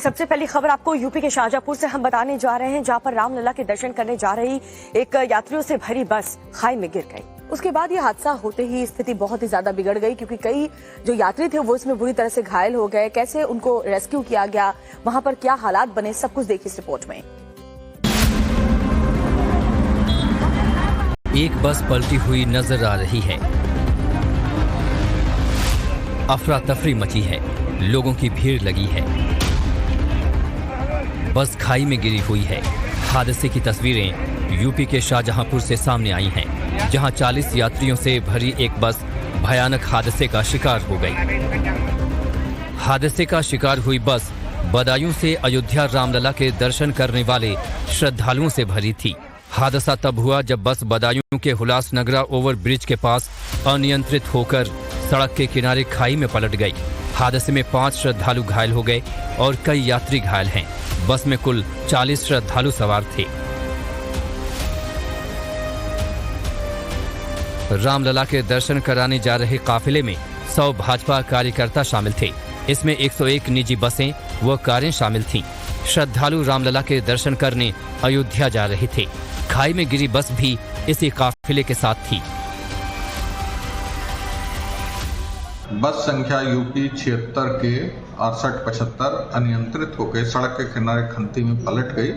सबसे पहली खबर आपको यूपी के शाहजहांपुर से हम बताने जा रहे हैं, जहां पर रामलला के दर्शन करने जा रही एक यात्रियों से भरी बस खाई में गिर गई। उसके बाद ये हादसा होते ही स्थिति बहुत ही ज्यादा बिगड़ गई, क्योंकि कई जो यात्री थे वो इसमें बुरी तरह से घायल हो गए। कैसे उनको रेस्क्यू किया गया, वहां पर क्या हालात बने, सब कुछ देखिए इस रिपोर्ट में। एक बस पलटी हुई नजर आ रही है। अफरा तफरी मची है, लोगों की भीड़ लगी है। बस खाई में गिरी हुई है। हादसे की तस्वीरें यूपी के शाहजहांपुर से सामने आई हैं, जहां 40 यात्रियों से भरी एक बस भयानक हादसे का शिकार हो गई। हादसे का शिकार हुई बस बदायूं से अयोध्या रामलला के दर्शन करने वाले श्रद्धालुओं से भरी थी। हादसा तब हुआ जब बस बदायूं के हुलासनगरा ओवर ब्रिज के पास अनियंत्रित होकर सड़क के किनारे खाई में पलट गई। हादसे में 5 श्रद्धालु घायल हो गए और कई यात्री घायल हैं। बस में कुल 40 श्रद्धालु सवार थे। रामलला के दर्शन कराने जा रहे काफिले में 100 भाजपा कार्यकर्ता शामिल थे। इसमें 101 निजी बसें व कारें शामिल थीं। श्रद्धालु रामलला के दर्शन करने अयोध्या जा रहे थे। खाई में गिरी बस भी इसी काफिले के साथ थी। बस संख्या यूपी 76 के 6875 अनियंत्रित होकर सड़क के किनारे खंती में पलट गई,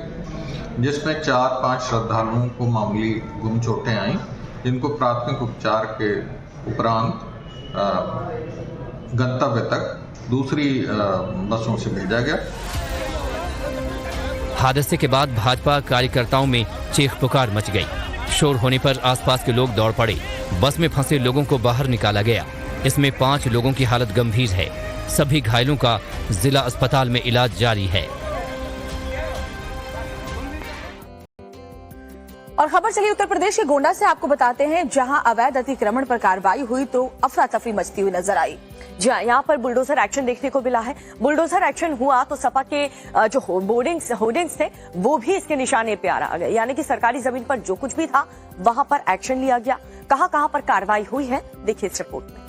जिसमें 4-5 श्रद्धालुओं को मामूली गुम चोटें आईं, जिनको प्राथमिक उपचार के उपरांत गंतव्य तक दूसरी बसों से भेजा गया। हादसे के बाद भाजपा कार्यकर्ताओं में चीख पुकार मच गई। शोर होने पर आसपास के लोग दौड़ पड़े। बस में फंसे लोगों को बाहर निकाला गया। इसमें 5 लोगों की हालत गंभीर है। सभी घायलों का जिला अस्पताल में इलाज जारी है। और खबर चली उत्तर प्रदेश के गोंडा से, आपको बताते हैं, जहां अवैध अतिक्रमण पर कार्रवाई हुई तो अफरा तफरी मचती हुई नजर आई। जी हाँ, यहाँ पर बुलडोजर एक्शन देखने को मिला है। बुलडोजर एक्शन हुआ तो सपा के जो होर्डिंग्स थे वो भी इसके निशाने पे आ गए, यानी कि सरकारी जमीन पर जो कुछ भी था वहां पर एक्शन लिया गया। कहां पर कार्रवाई हुई है, देखिए इस रिपोर्ट में।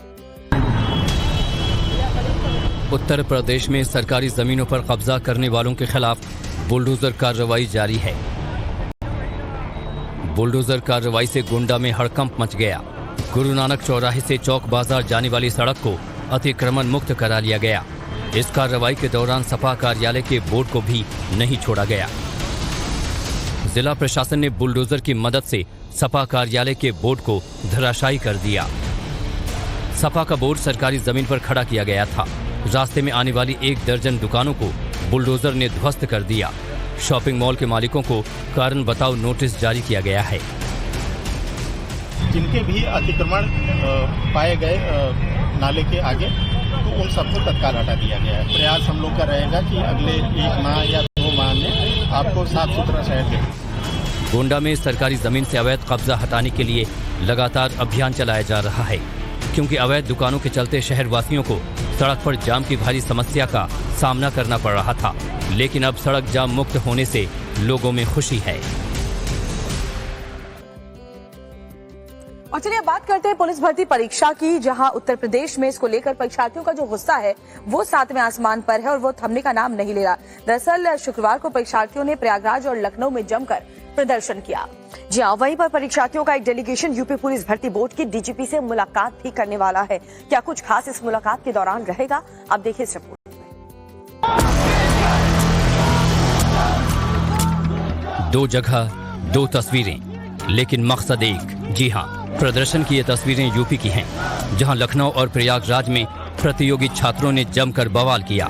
उत्तर प्रदेश में सरकारी जमीनों पर कब्जा करने वालों के खिलाफ बुलडोजर कार्रवाई जारी है। बुलडोजर कार्रवाई से गोंडा में हड़कंप मच गया। गुरु नानक चौराहे से चौक बाजार जाने वाली सड़क को अतिक्रमण मुक्त करा लिया गया। इस कार्रवाई के दौरान सपा कार्यालय के बोर्ड को भी नहीं छोड़ा गया। जिला प्रशासन ने बुलडोजर की मदद से सपा कार्यालय के बोर्ड को धराशायी कर दिया। सपा का बोर्ड सरकारी जमीन पर खड़ा किया गया था। रास्ते में आने वाली 1 दर्जन दुकानों को बुलडोजर ने ध्वस्त कर दिया। शॉपिंग मॉल के मालिकों को कारण बताओ नोटिस जारी किया गया है। जिनके भी अतिक्रमण पाए गए नाले के आगे, तो उन सबको तत्काल हटा दिया गया है। प्रयास हम लोग का रहेगा कि अगले 1 माह या 2 माह में आपको साफ सुथरा शहर दें। गोंडा में सरकारी जमीन से अवैध कब्जा हटाने के लिए लगातार अभियान चलाया जा रहा है, क्योंकि अवैध दुकानों के चलते शहरवासियों को सड़क पर जाम की भारी समस्या का सामना करना पड़ रहा था। लेकिन अब सड़क जाम मुक्त होने से लोगों में खुशी है। और चलिए अब बात करते हैं पुलिस भर्ती परीक्षा की, जहां उत्तर प्रदेश में इसको लेकर परीक्षार्थियों का जो गुस्सा है वो 7वें आसमान पर है और वो थमने का नाम नहीं ले रहा। दरअसल शुक्रवार को परीक्षार्थियों ने प्रयागराज और लखनऊ में जमकर प्रदर्शन किया। जी हाँ, वहीं पर परीक्षार्थियों का एक डेलीगेशन यूपी पुलिस भर्ती बोर्ड की डीजीपी से मुलाकात भी करने वाला है। क्या कुछ खास इस मुलाकात के दौरान रहेगा, आप देखिए इस रिपोर्ट। 2 जगह 2 तस्वीरें, लेकिन मकसद एक। जी हाँ, प्रदर्शन की ये तस्वीरें यूपी की हैं, जहां लखनऊ और प्रयागराज में प्रतियोगी छात्रों ने जमकर बवाल किया।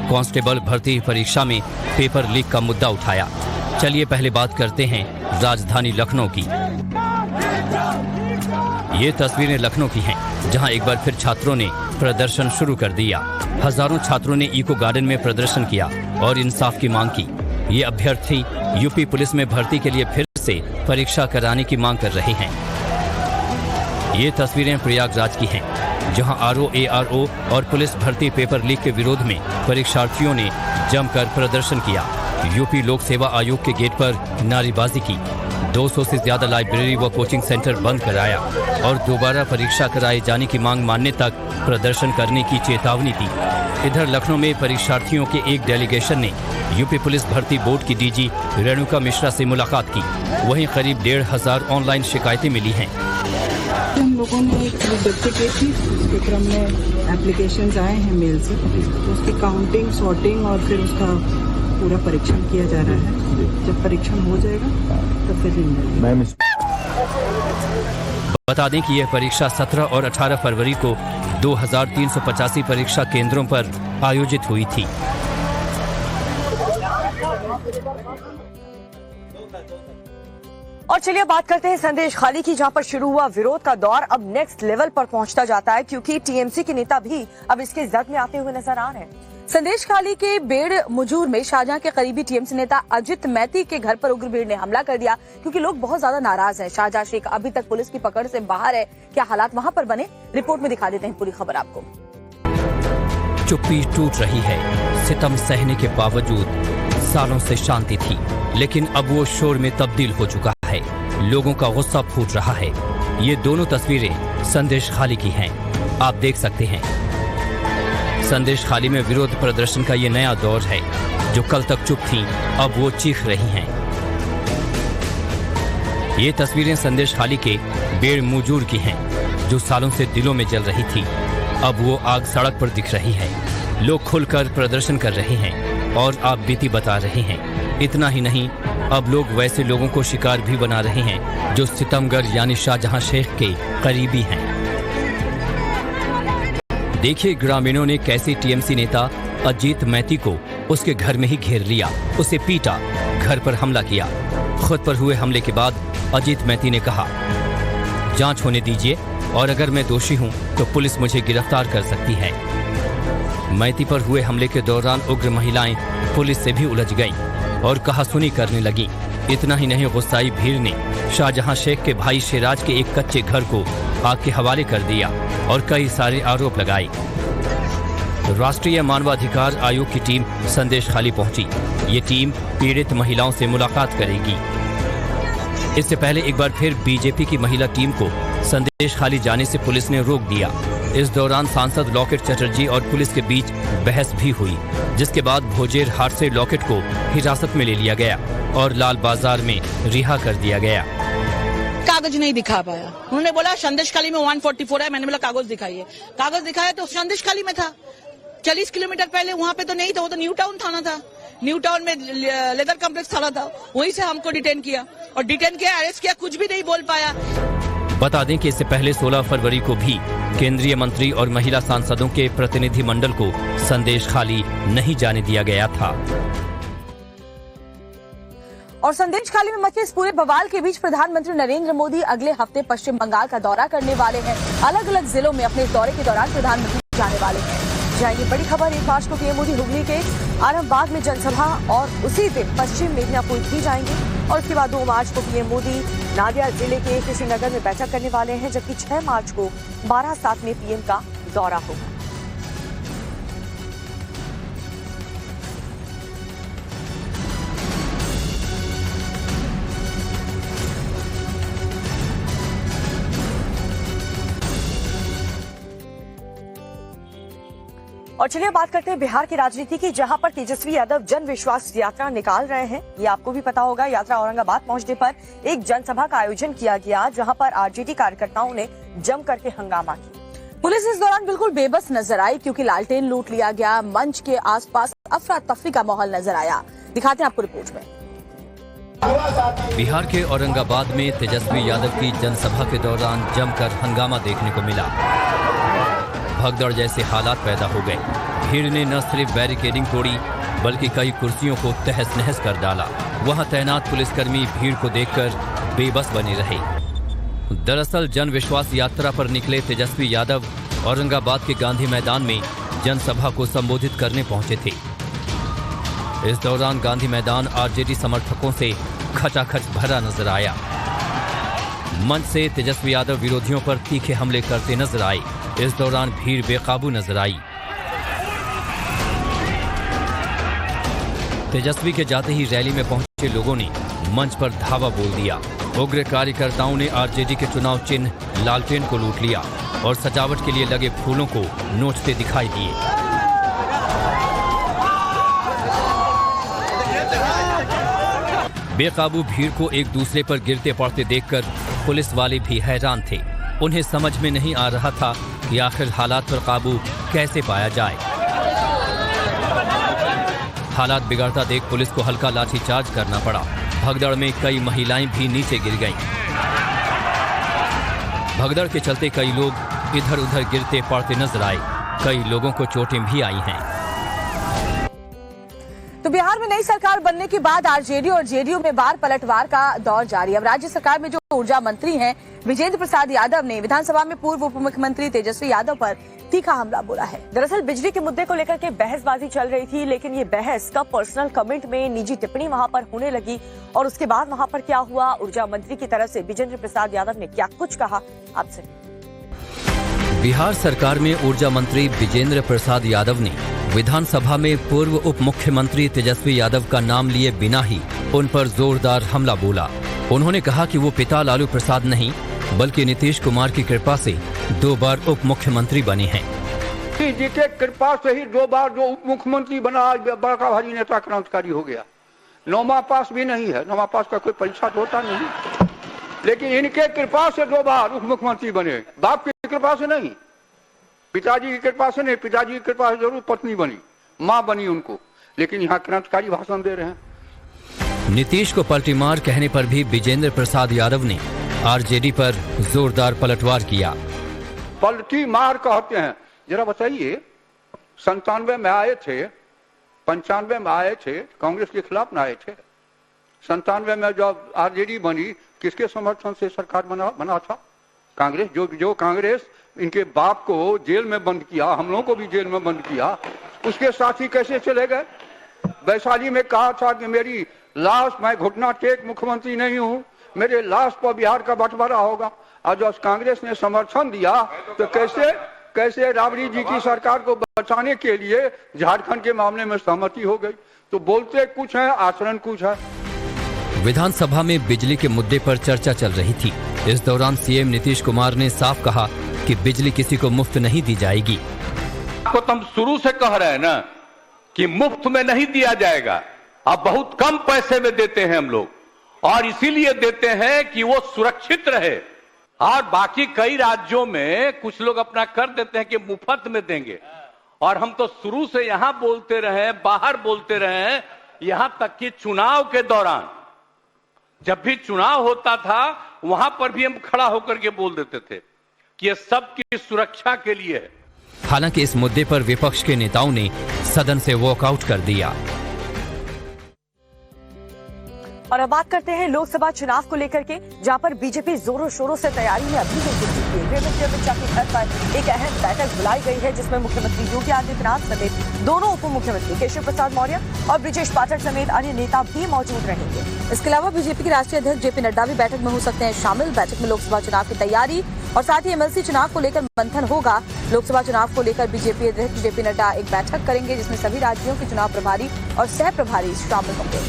कांस्टेबल भर्ती परीक्षा में पेपर लीक का मुद्दा उठाया। चलिए पहले बात करते हैं राजधानी लखनऊ की। ये तस्वीरें लखनऊ की हैं, जहां एक बार फिर छात्रों ने प्रदर्शन शुरू कर दिया। हजारों छात्रों ने इको गार्डन में प्रदर्शन किया और इंसाफ की मांग की। ये अभ्यर्थी यूपी पुलिस में भर्ती के लिए फिर से परीक्षा कराने की मांग कर रहे हैं। ये तस्वीरें प्रयागराज की हैं, जहां आरओ, एआरओ और पुलिस भर्ती पेपर लीक के विरोध में परीक्षार्थियों ने जमकर प्रदर्शन किया। यूपी लोक सेवा आयोग के गेट पर नारेबाजी की। 200 से ज्यादा लाइब्रेरी व कोचिंग सेंटर बंद कराया और दोबारा परीक्षा कराए जाने की मांग मानने तक प्रदर्शन करने की चेतावनी दी। इधर लखनऊ में परीक्षार्थियों के एक डेलीगेशन ने यूपी पुलिस भर्ती बोर्ड की डीजी रेणुका मिश्रा से मुलाकात की। वहीं करीब 1500 ऑनलाइन शिकायतें मिली हैं। हम लोगों ने एक विज्ञप्ति की थी, उसके क्रम में एप्लीकेशंस आए हैं मेल से, तो उसकी काउंटिंग, सॉर्टिंग और फिर उसका पूरा परीक्षण किया जा रहा है। जब परीक्षण हो जाएगा तो फिर बता दें कि यह परीक्षा 17 और 18 फरवरी को 2385 परीक्षा केंद्रों पर आयोजित हुई थी। और चलिए बात करते हैं संदेश खाली की, जहां पर शुरू हुआ विरोध का दौर अब नेक्स्ट लेवल पर पहुंचता जाता है, क्योंकि टीएमसी के नेता भी अब इसके जद में आते हुए नजर आ रहे हैं। संदेश खाली के बेड़ मुजूर में शाहजहां के करीबी टीएमसी नेता अजित मैती के घर पर उग्र भीड़ ने हमला कर दिया, क्योंकि लोग बहुत ज्यादा नाराज हैं। शाहजहां शेख अभी तक पुलिस की पकड़ से बाहर है। क्या हालात वहां पर बने, रिपोर्ट में दिखा देते हैं पूरी खबर आपको। चुप्पी टूट रही है। सितम सहने के बावजूद सालों से शांति थी, लेकिन अब वो शोर में तब्दील हो चुका है। लोगों का गुस्सा फूट रहा है। ये दोनों तस्वीरें संदेश खाली की हैं, आप देख सकते हैं। संदेश खाली में विरोध प्रदर्शन का ये नया दौर है। जो कल तक चुप थीं, अब वो चीख रही हैं। ये तस्वीरें संदेश खाली के बेड़ मुजूर की हैं, जो सालों से दिलों में जल रही थी। अब वो आग सड़क पर दिख रही है। लोग खुलकर प्रदर्शन कर रहे हैं और आप बीती बता रहे हैं। इतना ही नहीं, अब लोग वैसे लोगों को शिकार भी बना रहे हैं जो सितमगर यानी शाहजहां शेख के करीबी हैं। देखिए ग्रामीणों ने कैसे टीएमसी नेता अजीत मैती को उसके घर में ही घेर लिया, उसे पीटा, घर पर हमला किया। खुद पर हुए हमले के बाद अजीत मैती ने कहा, जांच होने दीजिए और अगर मैं दोषी हूं तो पुलिस मुझे गिरफ्तार कर सकती है। मैती पर हुए हमले के दौरान उग्र महिलाएं पुलिस से भी उलझ गईं और कहासुनी करने लगी। इतना ही नहीं, गुस्साई भीड़ ने शाहजहां शेख के भाई शेराज के एक कच्चे घर को आग के हवाले कर दिया और कई सारे आरोप लगाए। राष्ट्रीय मानवाधिकार आयोग की टीम संदेश खाली पहुंची। ये टीम पीड़ित महिलाओं से मुलाकात करेगी। इससे पहले एक बार फिर बीजेपी की महिला टीम को संदेश खाली जाने से पुलिस ने रोक दिया। इस दौरान सांसद लॉकेट चटर्जी और पुलिस के बीच बहस भी हुई, जिसके बाद भोजेर हाट से लॉकेट को हिरासत में ले लिया गया और लाल बाजार में रिहा कर दिया गया। कागज नहीं दिखा पाया। उन्होंने बोला संदेश खाली में 144 है। मैंने बोला कागज दिखाइए। कागज दिखाया तो संदेश खाली में था। 40 किलोमीटर पहले वहाँ पे तो नहीं था, वो तो न्यू टाउन थाना था। न्यू टाउन में लेदर कॉम्प्लेक्स थाना था, वहीं से हमको डिटेन किया और डिटेन किया, अरेस्ट किया, कुछ भी नहीं बोल पाया। बता दें कि इससे पहले 16 फरवरी को भी केंद्रीय मंत्री और महिला सांसदों के प्रतिनिधि मंडल को संदेश खाली नहीं जाने दिया गया था। और संदेश खाली में मचे इस पूरे बवाल के बीच प्रधानमंत्री नरेंद्र मोदी अगले हफ्ते पश्चिम बंगाल का दौरा करने वाले हैं। अलग अलग जिलों में अपने इस दौरे के दौरान प्रधानमंत्री जाने वाले हैं। जाएंगे बड़ी खबर, 1 मार्च को पीएम मोदी हुगली के आरामबाग में जनसभा और उसी दिन पश्चिम मेदिनीपुर भी जाएंगे। और उसके बाद 2 मार्च को पीएम मोदी नादिया जिले के कुशीनगर में बैठक करने वाले हैं, जबकि 6 मार्च को बारासात में पीएम का दौरा होगा। और चलिए बात करते हैं बिहार की राजनीति की, जहां पर तेजस्वी यादव जन विश्वास यात्रा निकाल रहे हैं। ये आपको भी पता होगा। यात्रा औरंगाबाद पहुंचने पर एक जनसभा का आयोजन किया गया, जहां पर आरजेडी कार्यकर्ताओं ने जम करके हंगामा किया। पुलिस इस दौरान बिल्कुल बेबस नजर आई, क्योंकि लालटेन लूट लिया गया। मंच के आसपास अफरा तफरी का माहौल नजर आया। दिखाते हैं आपको रिपोर्ट में। बिहार के औरंगाबाद में तेजस्वी यादव की जनसभा के दौरान जमकर हंगामा देखने को मिला। भगदड़ जैसे हालात पैदा हो गए। भीड़ ने न सिर्फ बैरिकेडिंग तोड़ी, बल्कि कई कुर्सियों को तहस नहस कर डाला। वहां तैनात पुलिसकर्मी भीड़ को देखकर बेबस बने रहे। दरअसल जन विश्वास यात्रा पर निकले तेजस्वी यादव औरंगाबाद के गांधी मैदान में जनसभा को संबोधित करने पहुंचे थे। इस दौरान गांधी मैदान आरजेडी समर्थकों से खचाखच भरा नजर आया। मंच से तेजस्वी यादव विरोधियों पर तीखे हमले करते नजर आए। इस दौरान भीड़ बेकाबू नजर आई। तेजस्वी के जाते ही रैली में पहुंचे लोगों ने मंच पर धावा बोल दिया। उग्र कार्यकर्ताओं ने आरजेडी के चुनाव चिन्ह लालटेन को लूट लिया और सजावट के लिए लगे फूलों को नोचते दिखाई दिए। बेकाबू भीड़ को एक दूसरे पर गिरते पड़ते देखकर पुलिस वाले भी हैरान थे। उन्हें समझ में नहीं आ रहा था कि आखिर हालात पर काबू कैसे पाया जाए। हालात बिगड़ता देख पुलिस को हल्का लाठीचार्ज करना पड़ा। भगदड़ में कई महिलाएं भी नीचे गिर गईं। भगदड़ के चलते कई लोग इधर उधर गिरते पड़ते नजर आए। कई लोगों को चोटें भी आई हैं। तो बिहार में नई सरकार बनने के बाद आरजेडी और जेडीयू में बार पलटवार का दौर जारी। अब राज्य सरकार में जो ऊर्जा मंत्री हैं विजेंद्र प्रसाद यादव ने विधानसभा में पूर्व उप मुख्यमंत्री तेजस्वी यादव पर तीखा हमला बोला है। दरअसल बिजली के मुद्दे को लेकर के बहसबाजी चल रही थी, लेकिन ये बहस का पर्सनल कमेंट में निजी टिप्पणी वहां पर होने लगी। और उसके बाद वहां पर क्या हुआ, ऊर्जा मंत्री की तरफ से विजेंद्र प्रसाद यादव ने क्या कुछ कहा, आपसे। बिहार सरकार में ऊर्जा मंत्री विजेंद्र प्रसाद यादव ने विधानसभा में पूर्व उप मुख्यमंत्री तेजस्वी यादव का नाम लिए बिना ही उन पर जोरदार हमला बोला। उन्होंने कहा कि वो पिता लालू प्रसाद नहीं बल्कि नीतीश कुमार की कृपा से 2 बार उप मुख्यमंत्री बने हैं। जी के कृपा से ही 2 बार जो उप मुख्यमंत्री बना, बड़ा भारी नेता क्रांतिकारी हो गया। 9वां पास भी नहीं है, 9वां पास का कोई परीक्षा तो होता नहीं, लेकिन इनके कृपा से 2 बार उप मुख्यमंत्री बने। बाप की कृपा से नहीं, पिताजी की कृपा से नहीं। पिताजी की कृपा से जरूर पत्नी बनी, माँ बनी उनको, लेकिन यहाँ क्रांतिकारी भाषण दे रहे हैं। नीतीश को पलटी मार कहने पर भी विजेंद्र प्रसाद यादव ने आरजेडी पर जोरदार पलटवार किया। पलटी मार कहते हैं, जरा बताइए, 97 में आए थे, 95 में आए थे, कांग्रेस के खिलाफ ना आए थे। 97 में जब आरजेडी बनी, किसके समर्थन से सरकार बना था? कांग्रेस। जो कांग्रेस इनके बाप को जेल में बंद किया, हम लोगों को भी जेल में बंद किया, उसके साथ ही कैसे चले गए? वैशाली में कहा था कि मेरी लाश, मैं घुटना टेक मुख्यमंत्री नहीं हूं, मेरे लाश पर बिहार का बंटवारा होगा। और जब कांग्रेस ने समर्थन दिया तो कैसे राबड़ी जी की सरकार को बचाने के लिए झारखंड के मामले में सहमति हो गई। तो बोलते कुछ है, आचरण कुछ है। विधानसभा में बिजली के मुद्दे पर चर्चा चल रही थी। इस दौरान सीएम नीतीश कुमार ने साफ कहा कि बिजली किसी को मुफ्त नहीं दी जाएगी। आपको तो हम शुरू से कह रहे हैं ना कि मुफ्त में नहीं दिया जाएगा, अब बहुत कम पैसे में देते हैं हम लोग, और इसीलिए देते हैं कि वो सुरक्षित रहे। और बाकी कई राज्यों में कुछ लोग अपना कर देते हैं कि मुफ्त में देंगे, और हम तो शुरू से यहां बोलते रहे, बाहर बोलते रहे, यहां तक कि चुनाव के दौरान जब भी चुनाव होता था वहां पर भी हम खड़ा होकर के बोल देते थे कि ये सबकी सुरक्षा के लिए है। हालांकि इस मुद्दे पर विपक्ष के नेताओं ने सदन से वॉकआउट कर दिया। और अब बात करते हैं लोकसभा चुनाव को लेकर के, जहां पर बीजेपी जोरों शोरों से तैयारी में अभी भी जुटी हुई है। गृहमंत्री अमित शाह के घर पर एक अहम बैठक बुलाई गई है, जिसमें मुख्यमंत्री योगी आदित्यनाथ समेत दोनों उप मुख्यमंत्री केशव प्रसाद मौर्य और ब्रिजेश पाठक समेत अन्य नेता भी मौजूद रहेंगे। इसके अलावा बीजेपी के राष्ट्रीय अध्यक्ष जेपी नड्डा भी बैठक में हो सकते हैं शामिल। बैठक में लोकसभा चुनाव की तैयारी और साथ ही एमएलसी चुनाव को लेकर मंथन होगा। लोकसभा चुनाव को लेकर बीजेपी अध्यक्ष जेपी नड्डा एक बैठक करेंगे, जिसमें सभी राज्यों के चुनाव प्रभारी और सह प्रभारी शामिल होंगे।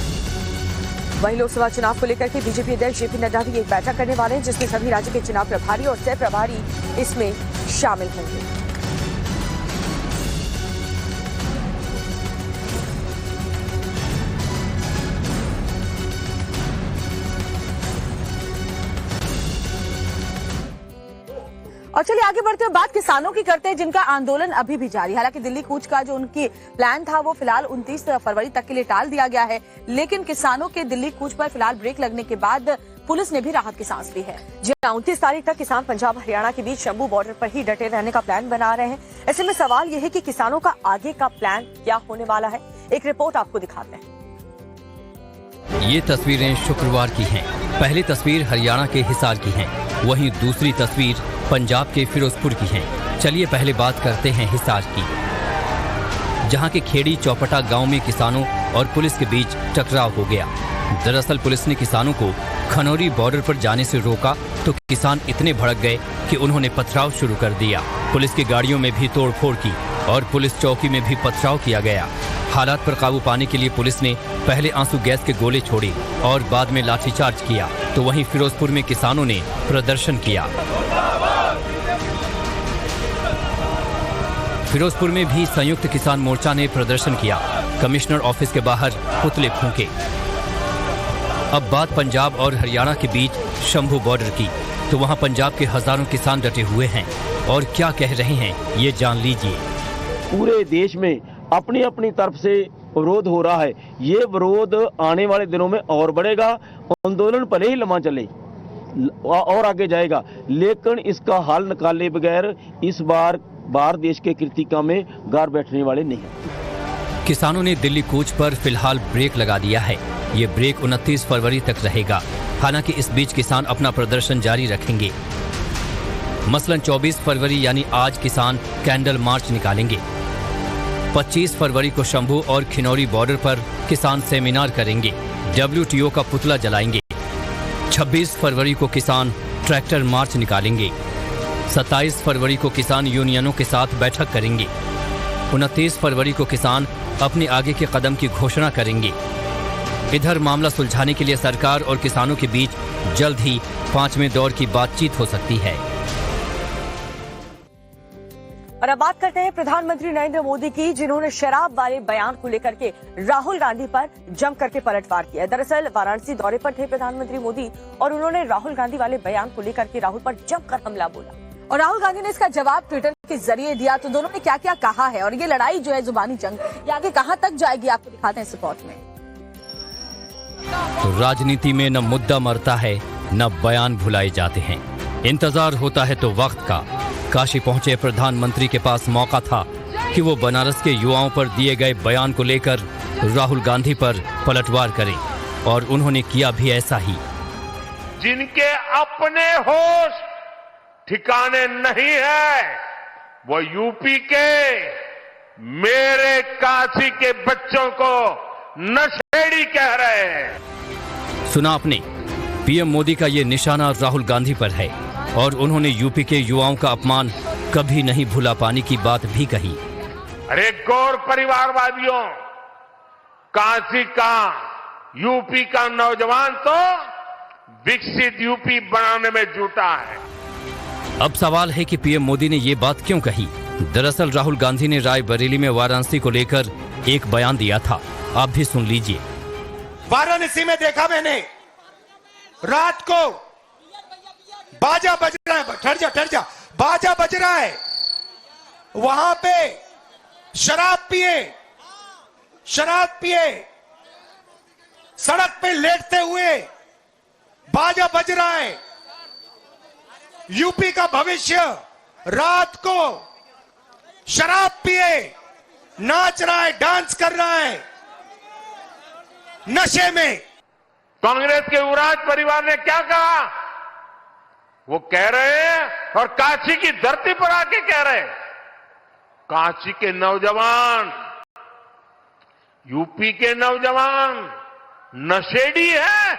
वहीं लोकसभा चुनाव को लेकर के बीजेपी अध्यक्ष जेपी नड्डा भी एक बैठक करने वाले हैं, जिसमें सभी राज्य के चुनाव प्रभारी और सह प्रभारी इसमें शामिल होंगे। और चलिए आगे बढ़ते हुए बात किसानों की करते हैं, जिनका आंदोलन अभी भी जारी। हालांकि दिल्ली कूच का जो उनकी प्लान था वो फिलहाल 29 फरवरी तक के लिए टाल दिया गया है, लेकिन किसानों के दिल्ली कूच पर फिलहाल ब्रेक लगने के बाद पुलिस ने भी राहत की सांस ली है। जी 29 तारीख तक किसान पंजाब हरियाणा के बीच शंभू बॉर्डर पर ही डटे रहने का प्लान बना रहे हैं। ऐसे में सवाल यह है कि किसानों का आगे का प्लान क्या होने वाला है। एक रिपोर्ट आपको दिखाते हैं। ये तस्वीरें शुक्रवार की हैं। पहली तस्वीर हरियाणा के हिसार की है, वहीं दूसरी तस्वीर पंजाब के फिरोजपुर की है। चलिए पहले बात करते हैं हिसार की, जहां के खेड़ी चौपटा गांव में किसानों और पुलिस के बीच टकराव हो गया। दरअसल पुलिस ने किसानों को खनौरी बॉर्डर पर जाने से रोका तो किसान इतने भड़क गए कि उन्होंने पथराव शुरू कर दिया। पुलिस की गाड़ियों में भी तोड़फोड़ की और पुलिस चौकी में भी पथराव किया गया। हालात पर काबू पाने के लिए पुलिस ने पहले आंसू गैस के गोले छोड़े और बाद में लाठीचार्ज किया, तो वहीं फिरोजपुर में किसानों ने प्रदर्शन किया। फिरोजपुर में भी संयुक्त किसान मोर्चा ने प्रदर्शन किया। कमिश्नर ऑफिस के बाहर पुतले फूंके। अब बात पंजाब और हरियाणा के बीच शंभू बॉर्डर की, तो वहां पंजाब के हजारों किसान डटे हुए हैं और क्या कह रहे हैं ये जान लीजिए। पूरे देश में अपनी अपनी तरफ से विरोध हो रहा है। ये विरोध आने वाले दिनों में और बढ़ेगा। आंदोलन भले ही लंबा चले और आगे जाएगा, लेकिन इसका हल निकाले बगैर इस बार देश के कृतिका में गार बैठने वाले नहीं हैं। किसानों ने दिल्ली कूच पर फिलहाल ब्रेक लगा दिया है। ये ब्रेक 29 फरवरी तक रहेगा। हालांकि इस बीच किसान अपना प्रदर्शन जारी रखेंगे। मसलन 24 फरवरी यानी आज किसान कैंडल मार्च निकालेंगे। 25 फरवरी को शंभू और खिनौरी बॉर्डर पर किसान सेमिनार करेंगे। WTO का पुतला जलाएंगे। 26 फरवरी को किसान ट्रैक्टर मार्च निकालेंगे। 27 फरवरी को किसान यूनियनों के साथ बैठक करेंगे। 29 फरवरी को किसान अपने आगे के कदम की घोषणा करेंगे। इधर मामला सुलझाने के लिए सरकार और किसानों के बीच जल्द ही 5वें दौर की बातचीत हो सकती है। और अब बात करते हैं प्रधानमंत्री नरेंद्र मोदी की, जिन्होंने शराब वाले बयान को लेकर के राहुल गांधी पर जम करके पलटवार किया। दरअसल वाराणसी दौरे पर थे प्रधानमंत्री मोदी और उन्होंने राहुल गांधी वाले बयान को लेकर के राहुल पर जमकर हमला बोला और राहुल गांधी ने इसका जवाब ट्विटर के जरिए दिया। तो दोनों ने क्या क्या कहा है और ये लड़ाई जो है जुबानी जंग, ये आगे कहां तक जाएगी, आपको दिखाते हैं इस रिपोर्ट में। तो राजनीति में न मुद्दा मरता है न बयान भुलाए जाते हैं। इंतजार होता है तो वक्त का। काशी पहुंचे प्रधानमंत्री के पास मौका था कि वो बनारस के युवाओं पर दिए गए बयान को लेकर राहुल गांधी पर पलटवार करें, और उन्होंने किया भी ऐसा ही। जिनके अपने होश ठिकाने नहीं है, वो यूपी के मेरे काशी के बच्चों को नशेड़ी कह रहे हैं। सुना आपने, पीएम मोदी का ये निशाना राहुल गांधी पर है और उन्होंने यूपी के युवाओं का अपमान कभी नहीं भुला पाने की बात भी कही। अरे गौर परिवारवादियों, काशी का यूपी का नौजवान तो विकसित यूपी बनाने में जुटा है। अब सवाल है कि पीएम मोदी ने ये बात क्यों कही। दरअसल राहुल गांधी ने रायबरेली में वाराणसी को लेकर एक बयान दिया था, आप भी सुन लीजिए। वाराणसी में देखा मैंने, रात को बाजा बज रहा है, ठहर जा, बाजा बज रहा है, वहां पे शराब पिए सड़क पे लेटते हुए बाजा बज रहा है। यूपी का भविष्य रात को शराब पिए नाच रहा है, डांस कर रहा है नशे में। कांग्रेस के युवराज परिवार ने क्या कहा, वो कह रहे हैं और काशी की धरती पर आके कह रहे हैं, काशी के नौजवान, यूपी के नौजवान नशेड़ी है।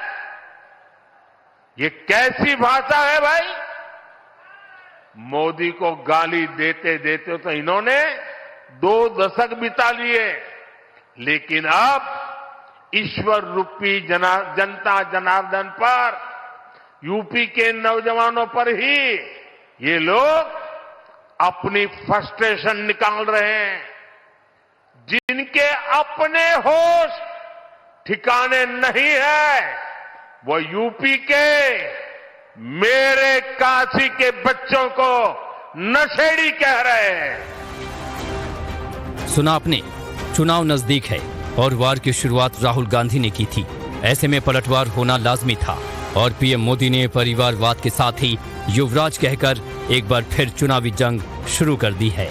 ये कैसी भाषा है भाई। मोदी को गाली देते देते तो इन्होंने 2 दशक बिता लिए, लेकिन अब ईश्वर रूपी जनता जनार्दन पर, यूपी के नौजवानों पर ही ये लोग अपनी फ्रस्ट्रेशन निकाल रहे हैं। जिनके अपने होश ठिकाने नहीं है, वो यूपी के मेरे काशी के बच्चों को नशेड़ी कह रहे हैं। सुना आपने, चुनाव नजदीक है और वार की शुरुआत राहुल गांधी ने की थी। ऐसे में पलटवार होना लाजमी था और पीएम मोदी ने परिवारवाद के साथ ही युवराज कहकर एक बार फिर चुनावी जंग शुरू कर दी है।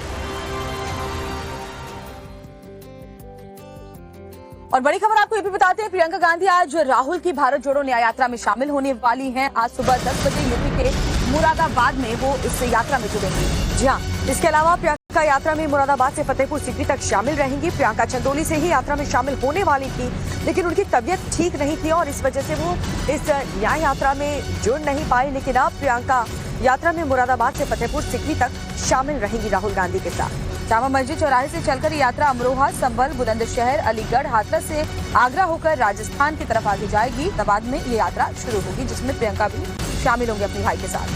और बड़ी खबर आपको ये भी बताते हैं, प्रियंका गांधी आज राहुल की भारत जोड़ो न्याय यात्रा में शामिल होने वाली हैं। आज सुबह 10 बजे यूपी के मुरादाबाद में वो इस यात्रा में जुड़ेंगी। जी हाँ, इसके अलावा प्रियंका यात्रा में मुरादाबाद से फतेहपुर सीकरी तक शामिल रहेंगी। प्रियंका चंदौली से ही यात्रा में शामिल होने वाली थी, लेकिन उनकी तबीयत ठीक नहीं थी और इस वजह से वो इस न्याय यात्रा में जुड़ नहीं पाई। लेकिन अब प्रियंका यात्रा में मुरादाबाद से फतेहपुर सीकरी तक शामिल रहेंगी राहुल गांधी के साथ। जामा मस्जिद चौराहे से चलकर ये यात्रा अमरोहा, संभल, बुलंदशहर, अलीगढ़, हाथरस से आगरा होकर राजस्थान की तरफ आगे जाएगी। बाद में ये यात्रा शुरू होगी, जिसमें प्रियंका भी शामिल होंगे अपने भाई के साथ।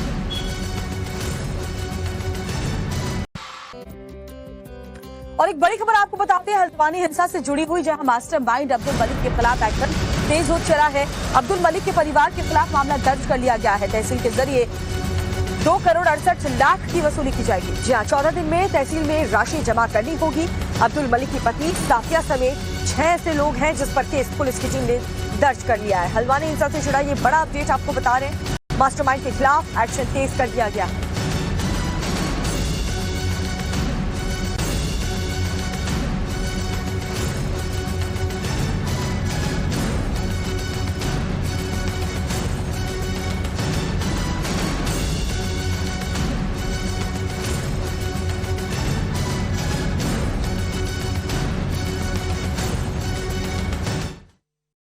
और एक बड़ी खबर आपको बताते हैं, हल्द्वानी हिंसा से जुड़ी हुई, जहां मास्टरमाइंड अब्दुल मलिक के खिलाफ एक्शन तेज हो चला है। अब्दुल मलिक के परिवार के खिलाफ मामला दर्ज कर लिया गया है। तहसील के जरिए 2,68,00,000 की वसूली की जाएगी। जी हाँ, 14 दिन में तहसील में राशि जमा करनी होगी। अब्दुल मलिक की पत्नी साफिया समेत 6 ऐसे लोग हैं जिस पर केस पुलिस की टीम ने दर्ज कर लिया है। हल्द्वानी हिंसा से जुड़ा ये बड़ा अपडेट आपको बता रहे हैं। मास्टरमाइंड के खिलाफ एक्शन तेज कर दिया गया है।